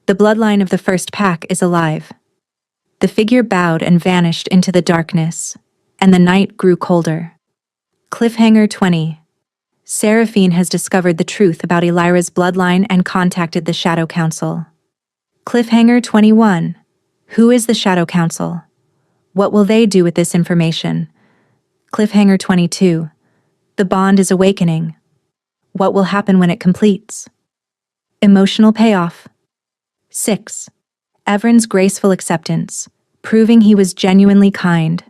A: The bloodline of the first pack is alive. The figure bowed and vanished into the darkness, and the night grew colder. Cliffhanger 20. Seraphine has discovered the truth about Illyra's bloodline and contacted the Shadow Council. Cliffhanger 21. Who is the Shadow Council? What will they do with this information? Cliffhanger 22. The bond is awakening. What will happen when it completes? Emotional payoff. 6. Evren's graceful acceptance, proving he was genuinely kind.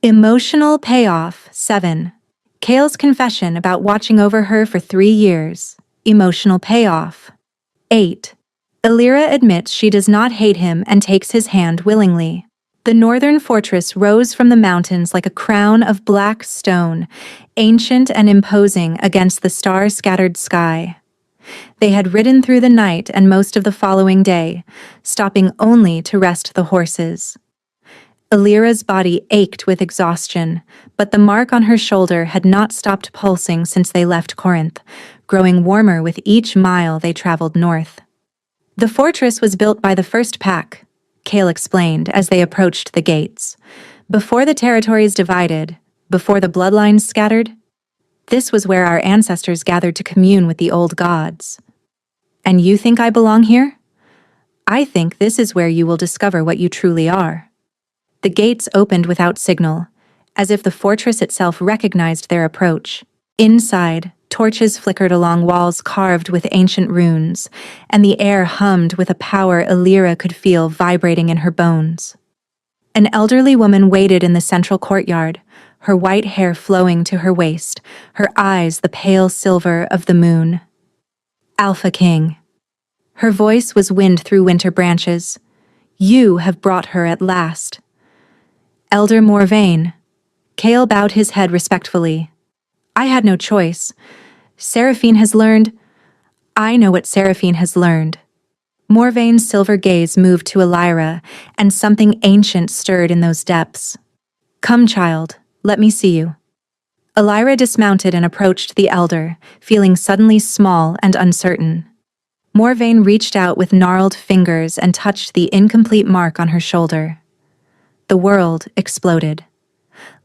A: Emotional payoff. 7. Kale's confession about watching over her for 3 years. Emotional payoff. 8. Illyra admits she does not hate him and takes his hand willingly. The northern fortress rose from the mountains like a crown of black stone, ancient and imposing against the star-scattered sky. They had ridden through the night and most of the following day, stopping only to rest the horses. Illyra's body ached with exhaustion, but the mark on her shoulder had not stopped pulsing since they left Corinth, growing warmer with each mile they traveled north. The fortress was built by the first pack, Kale explained as they approached the gates. Before the territories divided, before the bloodlines scattered, this was where our ancestors gathered to commune with the old gods. And you think I belong here? I think this is where you will discover what you truly are. The gates opened without signal, as if the fortress itself recognized their approach. Inside, torches flickered along walls carved with ancient runes, and the air hummed with a power Illyra could feel vibrating in her bones. An elderly woman waited in the central courtyard, her white hair flowing to her waist, her eyes the pale silver of the moon. Alpha King. Her voice was wind through winter branches. You have brought her at last. Elder Morvain. Kale bowed his head respectfully. I had no choice. Seraphine has learned. I know what Seraphine has learned. Morvain's silver gaze moved to Illyra, and something ancient stirred in those depths. Come, child, let me see you. Illyra dismounted and approached the elder, feeling suddenly small and uncertain. Morvain reached out with gnarled fingers and touched the incomplete mark on her shoulder. The world exploded.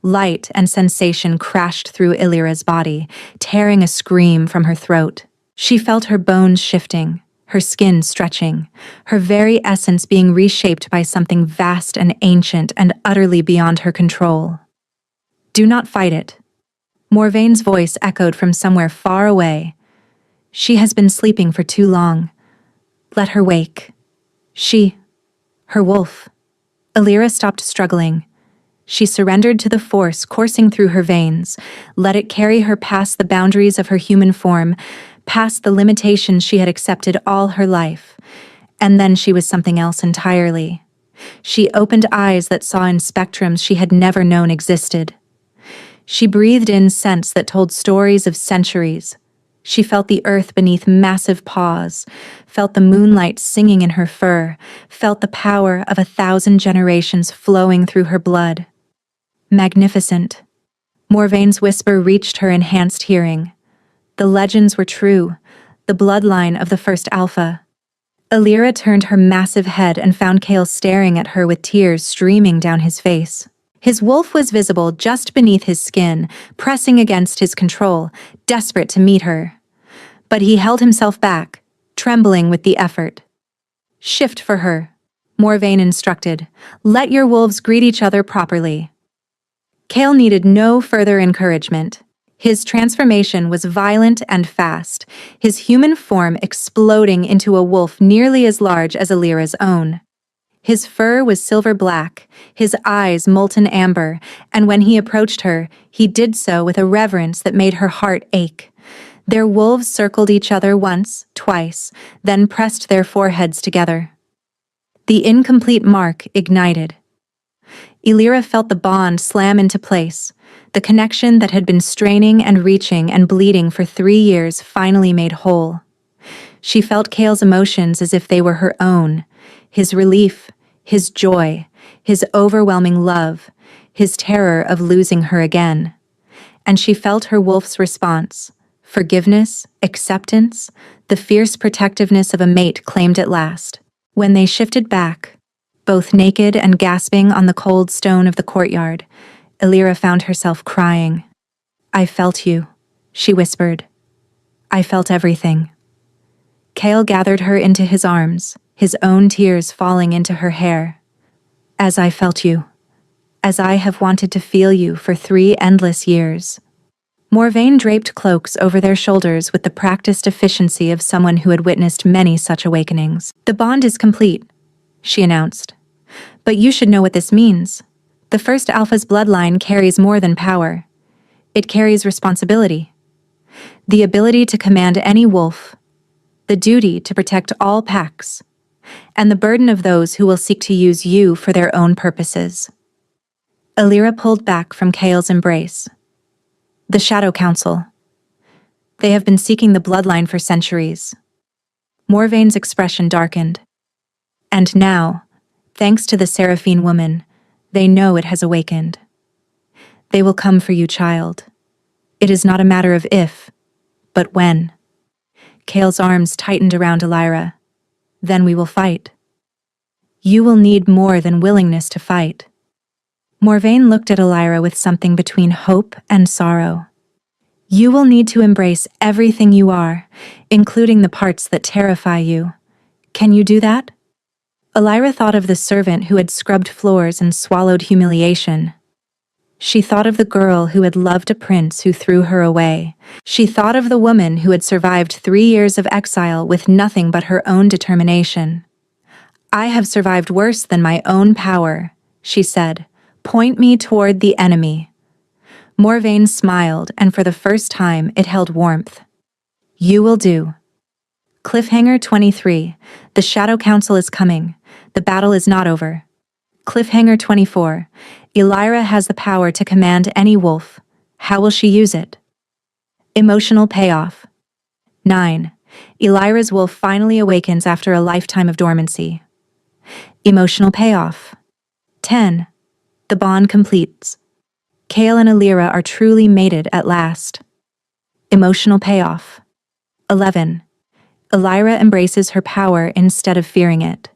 A: Light and sensation crashed through Illyra's body, tearing a scream from her throat. She felt her bones shifting, her skin stretching, her very essence being reshaped by something vast and ancient and utterly beyond her control. Do not fight it. Morvaine's voice echoed from somewhere far away. She has been sleeping for too long. Let her wake. Her wolf. Illyra stopped struggling. She surrendered to the force coursing through her veins, let it carry her past the boundaries of her human form, past the limitations she had accepted all her life. And then she was something else entirely. She opened eyes that saw in spectrums she had never known existed. She breathed in scents that told stories of centuries. She felt the earth beneath massive paws, felt the moonlight singing in her fur, felt the power of 1,000 generations flowing through her blood. Magnificent. Morvaine's whisper reached her enhanced hearing. The legends were true, the bloodline of the first Alpha. Illyra turned her massive head and found Kale staring at her with tears streaming down his face. His wolf was visible just beneath his skin, pressing against his control, desperate to meet her. But he held himself back, trembling with the effort. Shift for her, Morvaine instructed. Let your wolves greet each other properly. Kale needed no further encouragement. His transformation was violent and fast, his human form exploding into a wolf nearly as large as Illyra's own. His fur was silver black, his eyes molten amber, and when he approached her, he did so with a reverence that made her heart ache. Their wolves circled each other once, twice, then pressed their foreheads together. The incomplete mark ignited. Illyra felt the bond slam into place. The connection that had been straining and reaching and bleeding for 3 years finally made whole. She felt Kale's emotions as if they were her own. His relief, his joy, his overwhelming love, his terror of losing her again. And she felt her wolf's response, forgiveness, acceptance, the fierce protectiveness of a mate claimed at last. When they shifted back, both naked and gasping on the cold stone of the courtyard, Illyra found herself crying. I felt you, she whispered. I felt everything. Kale gathered her into his arms, his own tears falling into her hair. As I felt you, as I have wanted to feel you for 3 endless years. Morvaine draped cloaks over their shoulders with the practiced efficiency of someone who had witnessed many such awakenings. The bond is complete, she announced. But you should know what this means. The first Alpha's bloodline carries more than power. It carries responsibility. The ability to command any wolf, the duty to protect all packs, and the burden of those who will seek to use you for their own purposes. Illyra pulled back from Kale's embrace. The Shadow Council. They have been seeking the bloodline for centuries. Morvaine's expression darkened. And now, thanks to the Seraphine woman, they know it has awakened. They will come for you, child. It is not a matter of if, but when. Kale's arms tightened around Illyra. Then we will fight. You will need more than willingness to fight. Morvaine looked at Illyra with something between hope and sorrow. You will need to embrace everything you are, including the parts that terrify you. Can you do that? Illyra thought of the servant who had scrubbed floors and swallowed humiliation. She thought of the girl who had loved a prince who threw her away. She thought of the woman who had survived 3 years of exile with nothing but her own determination. I have survived worse than my own power, she said. Point me toward the enemy. Morvaine smiled, and for the first time it held warmth. You will do. Cliffhanger 23. The Shadow Council is coming. The battle is not over. Cliffhanger 24. Illyra has the power to command any wolf. How will she use it? Emotional payoff. 9. Illyra's wolf finally awakens after a lifetime of dormancy. Emotional payoff. 10. The bond completes. Kale and Illyra are truly mated at last. Emotional payoff. 11. Illyra embraces her power instead of fearing it.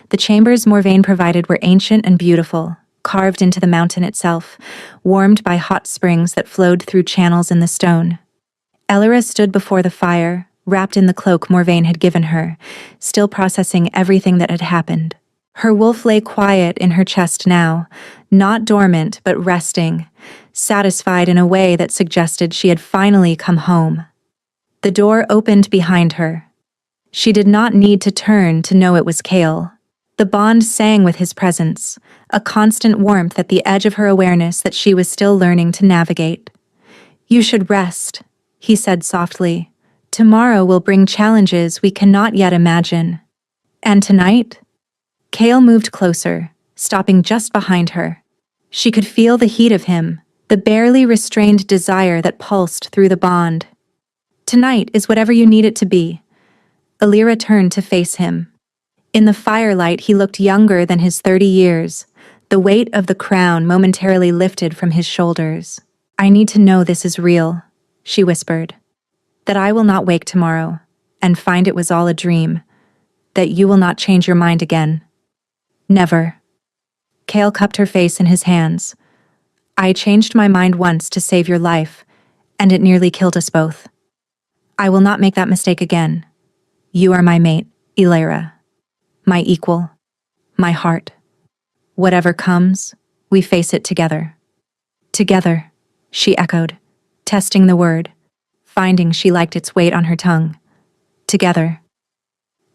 A: The chambers Morvaine provided were ancient and beautiful, carved into the mountain itself, warmed by hot springs that flowed through channels in the stone. Illyra stood before the fire, wrapped in the cloak Morvain had given her, still processing everything that had happened. Her wolf lay quiet in her chest now, not dormant but resting, satisfied in a way that suggested she had finally come home. The door opened behind her. She did not need to turn to know it was Kale. The bond sang with his presence, a constant warmth at the edge of her awareness that she was still learning to navigate. "You should rest," he said softly. "Tomorrow will bring challenges we cannot yet imagine." "And tonight?" Kale moved closer, stopping just behind her. She could feel the heat of him, the barely restrained desire that pulsed through the bond. "Tonight is whatever you need it to be." Alira turned to face him. In the firelight, he looked younger than his 30 years, the weight of the crown momentarily lifted from his shoulders. "I need to know this is real," she whispered. "That I will not wake tomorrow and find it was all a dream. That you will not change your mind again." "Never." Kale cupped her face in his hands. "I changed my mind once to save your life, and it nearly killed us both. I will not make that mistake again. You are my mate, Alira. My equal. My heart. Whatever comes, we face it together." "Together," she echoed, testing the word, finding she liked its weight on her tongue. "Together."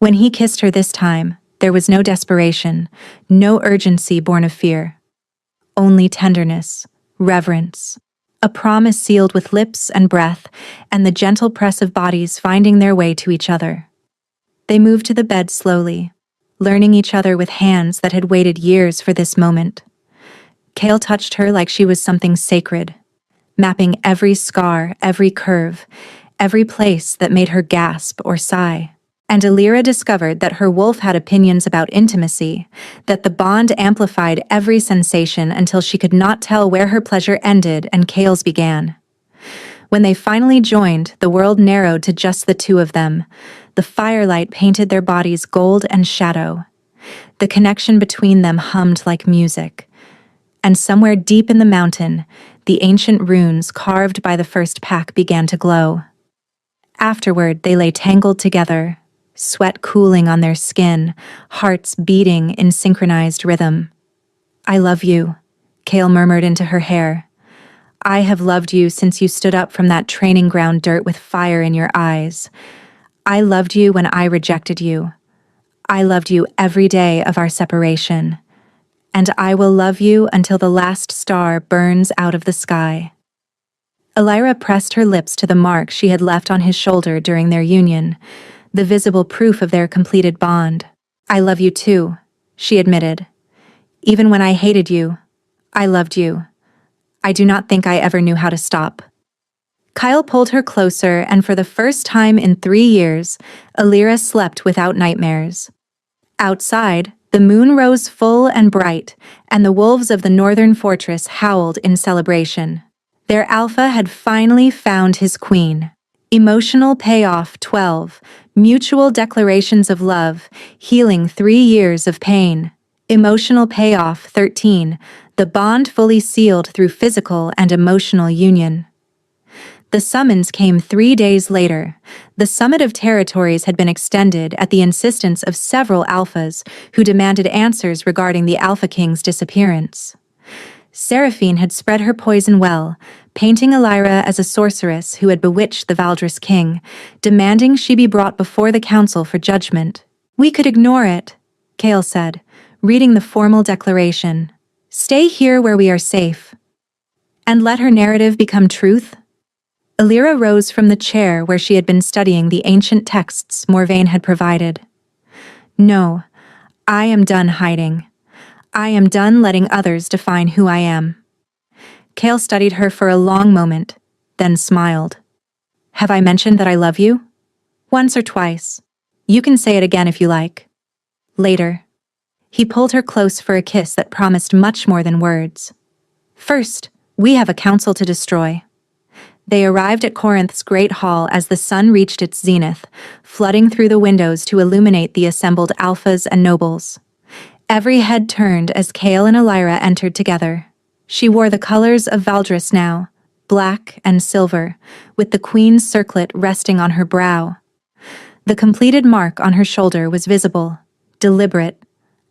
A: When he kissed her this time, there was no desperation, no urgency born of fear. Only tenderness, reverence, a promise sealed with lips and breath, and the gentle press of bodies finding their way to each other. They moved to the bed slowly, learning each other with hands that had waited years for this moment. Kale touched her like she was something sacred, mapping every scar, every curve, every place that made her gasp or sigh. And Alira discovered that her wolf had opinions about intimacy, that the bond amplified every sensation until she could not tell where her pleasure ended and Kale's began. When they finally joined, the world narrowed to just the two of them. The firelight painted their bodies gold and shadow. The connection between them hummed like music. And somewhere deep in the mountain, the ancient runes carved by the first pack began to glow. Afterward, they lay tangled together, sweat cooling on their skin, hearts beating in synchronized rhythm. "I love you," Kale murmured into her hair. "I have loved you since you stood up from that training ground dirt with fire in your eyes. I loved you when I rejected you. I loved you every day of our separation. And I will love you until the last star burns out of the sky." Alira pressed her lips to the mark she had left on his shoulder during their union, the visible proof of their completed bond. "I love you too," she admitted. "Even when I hated you, I loved you. I do not think I ever knew how to stop." Kyle pulled her closer, and for the first time in 3 years, Alira slept without nightmares. Outside, the moon rose full and bright, and the wolves of the northern fortress howled in celebration. Their alpha had finally found his queen. Emotional payoff 12, mutual declarations of love, healing 3 years of pain. Emotional payoff 13, the bond fully sealed through physical and emotional union. The summons came 3 days later. The summit of territories had been extended at the insistence of several alphas who demanded answers regarding the Alpha King's disappearance. Seraphine had spread her poison well, painting Alira as a sorceress who had bewitched the Valdris king, demanding she be brought before the council for judgment. "We could ignore it," Kale said, reading the formal declaration. "Stay here where we are safe." "And let her narrative become truth?" Alira rose from the chair where she had been studying the ancient texts Morvain had provided. "No, I am done hiding. I am done letting others define who I am." Kale studied her for a long moment, then smiled. "Have I mentioned that I love you?" "Once or twice. You can say it again if you like." "Later." He pulled her close for a kiss that promised much more than words. "First, we have a council to destroy." They arrived at Corinth's great hall as the sun reached its zenith, flooding through the windows to illuminate the assembled alphas and nobles. Every head turned as Kale and Alira entered together. She wore the colors of Valdris now, black and silver, with the queen's circlet resting on her brow. The completed mark on her shoulder was visible, deliberate,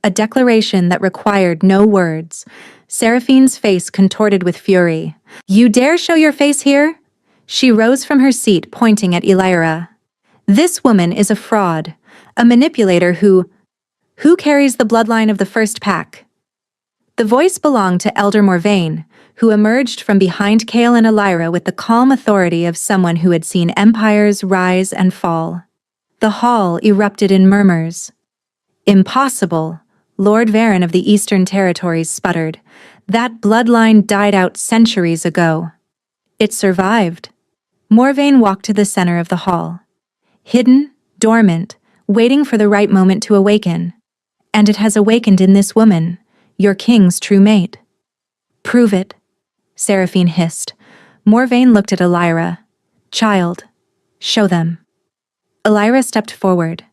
A: a declaration that required no words. Seraphine's face contorted with fury. "You dare show your face here?" She rose from her seat, pointing at Elira. "This woman is a fraud, a manipulator who carries the bloodline of the first pack." The voice belonged to Elder Morvain, who emerged from behind Kale and Elira with the calm authority of someone who had seen empires rise and fall. The hall erupted in murmurs. "Impossible," Lord Varen of the Eastern Territories sputtered. "That bloodline died out centuries ago." "It survived." Morvain walked to the center of the hall. "Hidden, dormant, waiting for the right moment to awaken. And it has awakened in this woman, your king's true mate." "Prove it," Seraphine hissed. Morvain looked at Elira. "Child, show them." Elira stepped forward.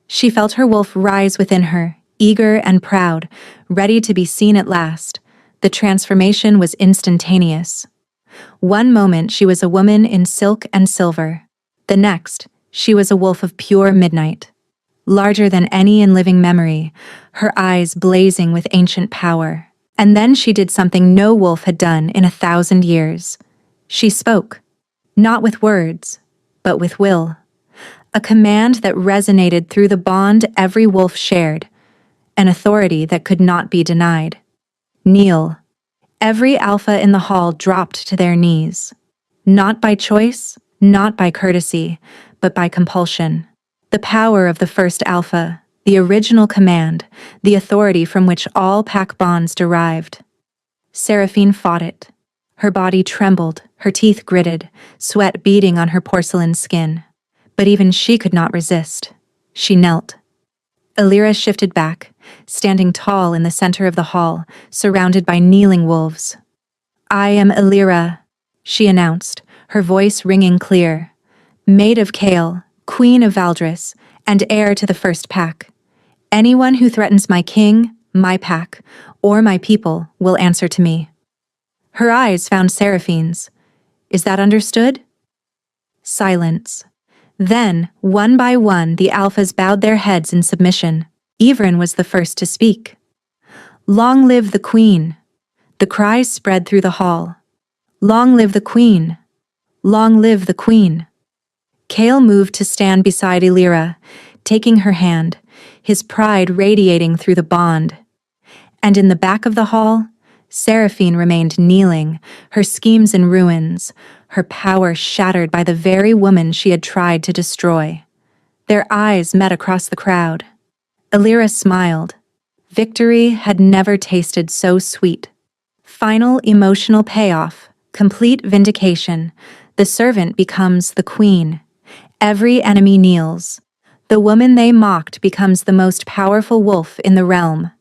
A: She felt her wolf rise within her, eager and proud, ready to be seen at last. The transformation was instantaneous. One moment she was a woman in silk and silver. The next, she was a wolf of pure midnight. Larger than any in living memory, her eyes blazing with ancient power. And then she did something no wolf had done in 1,000 years. She spoke, not with words, but with will. A command that resonated through the bond every wolf shared, an authority that could not be denied. "Kneel." Every alpha in the hall dropped to their knees. Not by choice, not by courtesy, but by compulsion. The power of the first alpha, the original command, the authority from which all pack bonds derived. Seraphine fought it. Her body trembled, her teeth gritted, sweat beading on her porcelain skin. But even she could not resist. She knelt. Elira shifted back, standing tall in the center of the hall, surrounded by kneeling wolves. "I am Elira," she announced, her voice ringing clear. "Maid of Kale, Queen of Valdris, and heir to the first pack. Anyone who threatens my king, my pack, or my people will answer to me." Her eyes found Seraphine's. "Is that understood?" Silence. Then, one by one, the alphas bowed their heads in submission. Ivrin was the first to speak. "Long live the Queen!" The cries spread through the hall. "Long live the Queen! Long live the Queen!" Kale moved to stand beside Elira, taking her hand, his pride radiating through the bond. And in the back of the hall, Seraphine remained kneeling, her schemes in ruins, her power shattered by the very woman she had tried to destroy. Their eyes met across the crowd. Elira smiled. Victory had never tasted so sweet. Final emotional payoff, complete vindication. The servant becomes the queen. Every enemy kneels. The woman they mocked becomes the most powerful wolf in the realm.